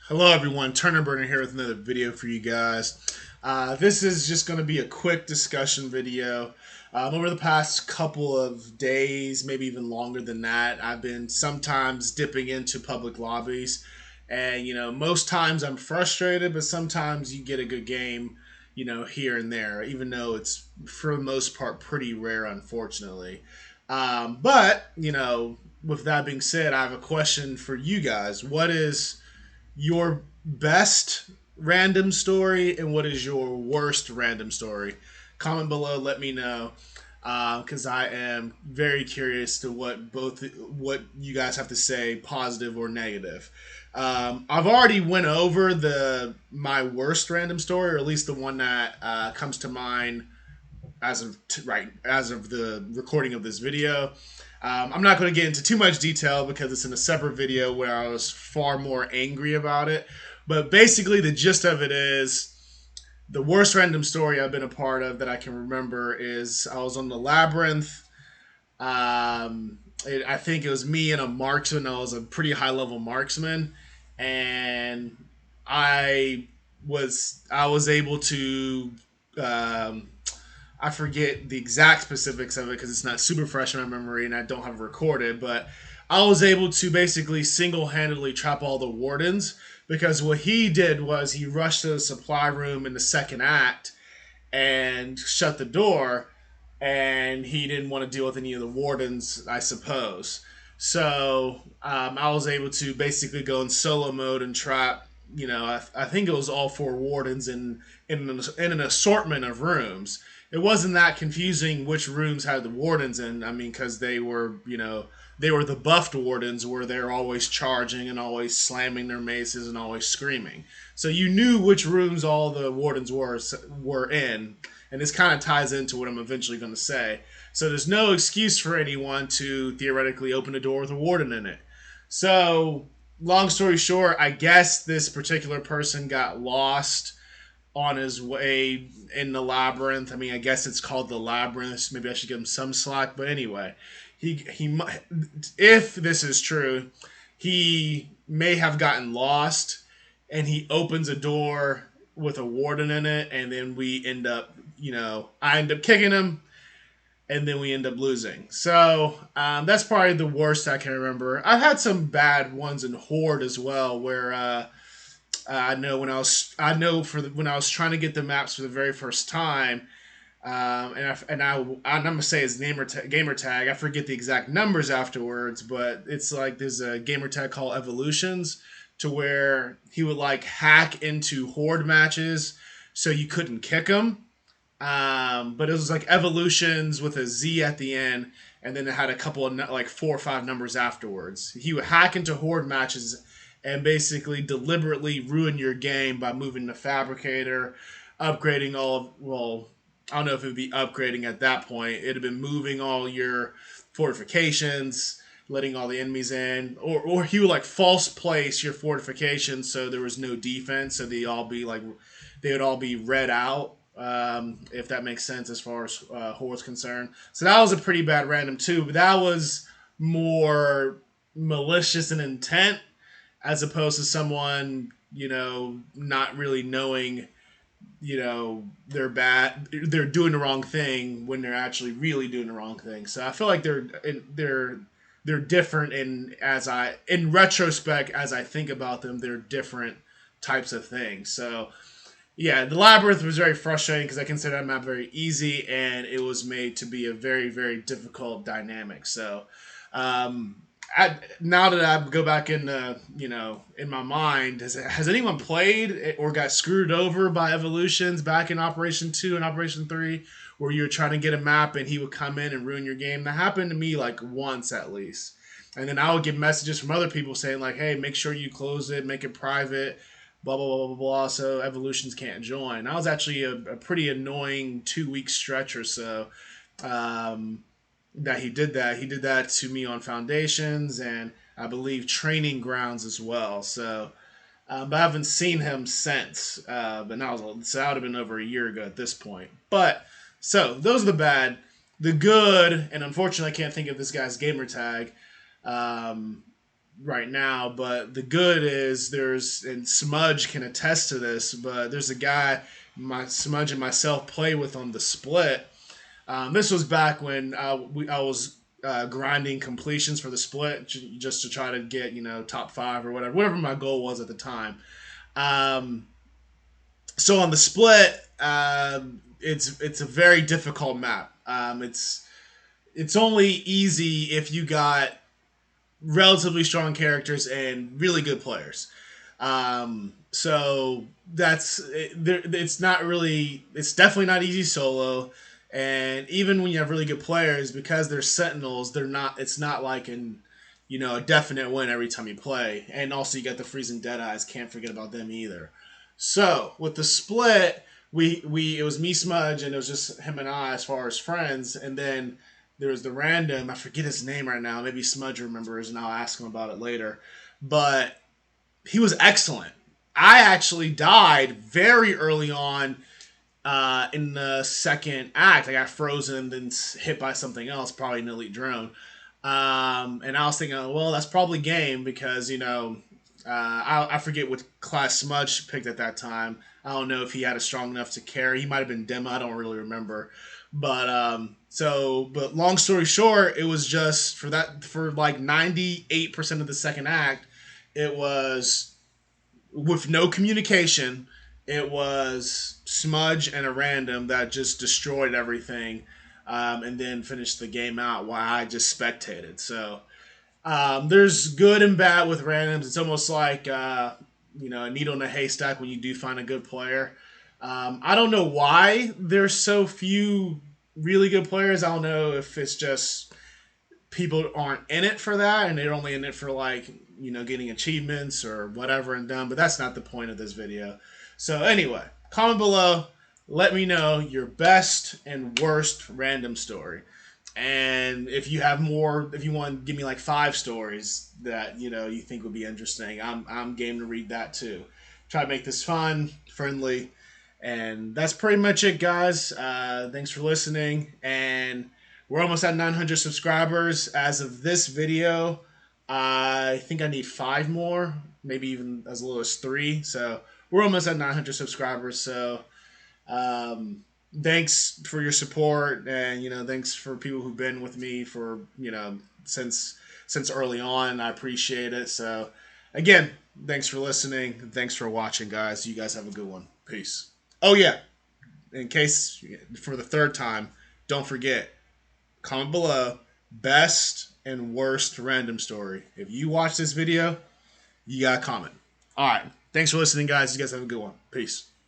Hello everyone, Turner Burner here with another video for you guys. This is just going to be a quick discussion video. Over the past couple of days, maybe even longer than that, I've been sometimes dipping into public lobbies. And, most times I'm frustrated, but sometimes you get a good game, here and there, even though it's for the most part pretty rare, unfortunately. But, with that being said, I have a question for you guys. What is your best random story and what is your worst random story? Comment below, let me know, because I am very curious to what you guys have to say, positive or negative. I've already went over my worst random story, or at least the one that comes to mind as of the recording of this video. I'm not going to get into too much detail because it's in a separate video where I was far more angry about it. But basically, the gist of it is the worst random story I've been a part of that I can remember is I was on the Labyrinth. I think it was me and a marksman. I was a pretty high level marksman, and I was able to. Um, I forget the exact specifics of it because it's not super fresh in my memory and I don't have it recorded, but I was able to basically single handedly trap all the wardens because what he did was he rushed to the supply room in the second act and shut the door, and he didn't want to deal with any of the wardens, I suppose. So I was able to basically go in solo mode and trap. I think it was all four wardens in an assortment of rooms. It wasn't that confusing which rooms had the wardens in. I mean, because they were the buffed wardens where they're always charging and always slamming their maces and always screaming. So you knew which rooms all the wardens were in, and this kind of ties into what I'm eventually going to say. So there's no excuse for anyone to theoretically open a door with a warden in it. So, long story short, I guess this particular person got lost on his way in the labyrinth. I mean, I guess it's called the labyrinth. Maybe I should give him some slack. But anyway, he if this is true, he may have gotten lost, and he opens a door with a warden in it, and then we end up, I end up kicking him, and then we end up losing. So that's probably the worst I can remember. I've had some bad ones in Horde as well, where I know when I was trying to get the maps for the very first time, I'm gonna say his gamer tag. I forget the exact numbers afterwards, but it's like there's a gamer tag called Evolutions, to where he would like hack into Horde matches so you couldn't kick him. But it was like Evolutions with a Z at the end, and then it had a couple of like 4 or 5 numbers afterwards. He would hack into Horde matches and basically deliberately ruin your game by moving the Fabricator, upgrading all of, well, I don't know if it would be upgrading at that point. It'd have been moving all your fortifications, letting all the enemies in, or he would like false place your fortifications so there was no defense, so they would all be read out. If that makes sense as far as Horde's concerned. So that was a pretty bad random too, but that was more malicious in intent as opposed to someone, not really knowing, they're doing the wrong thing when they're actually really doing the wrong thing. So I feel like they're different, in retrospect, as I think about them, they're different types of things. So yeah, the labyrinth was very frustrating because I consider that map very easy, and it was made to be a very, very difficult dynamic. So um, now that I go back in, in my mind, has anyone played or got screwed over by Evolutions back in Operation 2 and Operation 3, where you were trying to get a map and he would come in and ruin your game? That happened to me like once at least. And then I would get messages from other people saying like, hey, make sure you close it, make it private, blah, blah, blah, blah, blah, so Evolutions can't join. That was actually a pretty annoying 2 week stretch or so. Um, that he did that. He did that to me on Foundations and I believe Training Grounds as well. So, but I haven't seen him since. But now so that would have been over a year ago at this point. But so those are the bad, the good, and unfortunately I can't think of this guy's gamer tag. Um, right now. But the good is there's, and Smudge can attest to this, but there's a guy my Smudge and myself play with on the split. This was back when I was grinding completions for the split just to try to get top five or whatever my goal was at the time. Um, so on the split, it's a very difficult map. It's only easy if you got relatively strong characters and really good players. So it's not really, it's definitely not easy solo. And even when you have really good players, because they're sentinels, they're not. It's not like a definite win every time you play. And also you got the freezing dead eyes. Can't forget about them either. So with the split, we it was me, Smudge, and it was just him and I as far as friends. And then there was the random. I forget his name right now. Maybe Smudge remembers, and I'll ask him about it later. But he was excellent. I actually died very early on in the second act. I got frozen and then hit by something else, probably an elite drone. And I was thinking, well, that's probably game because I forget what class Smudge picked at that time. I don't know if he had a strong enough to carry. He might have been Demo. I don't really remember. But long story short, it was just for like 98% of the second act, it was with no communication. It was Smudge and a random that just destroyed everything, and then finished the game out while I just spectated. So there's good and bad with randoms. It's almost like a needle in a haystack when you do find a good player. I don't know why there's so few really good players. I don't know if it's just people aren't in it for that and they're only in it for like getting achievements or whatever and done. But that's not the point of this video. So anyway, comment below. Let me know your best and worst random story. And if you have more, if you want to give me like 5 stories that you think would be interesting, I'm game to read that too. Try to make this fun, friendly, and that's pretty much it, guys. Thanks for listening, and we're almost at 900 subscribers as of this video. I think I need 5 more, maybe even as little as 3. So we're almost at 900 subscribers. So um, thanks for your support, and thanks for people who've been with me for since early on. I appreciate it. So again, thanks for listening. Thanks for watching, guys. You guys have a good one. Peace. Oh yeah, in case for the third time, don't forget, comment below best and worst random story. If you watch this video, you gotta comment. All right. Thanks for listening, guys. You guys have a good one. Peace.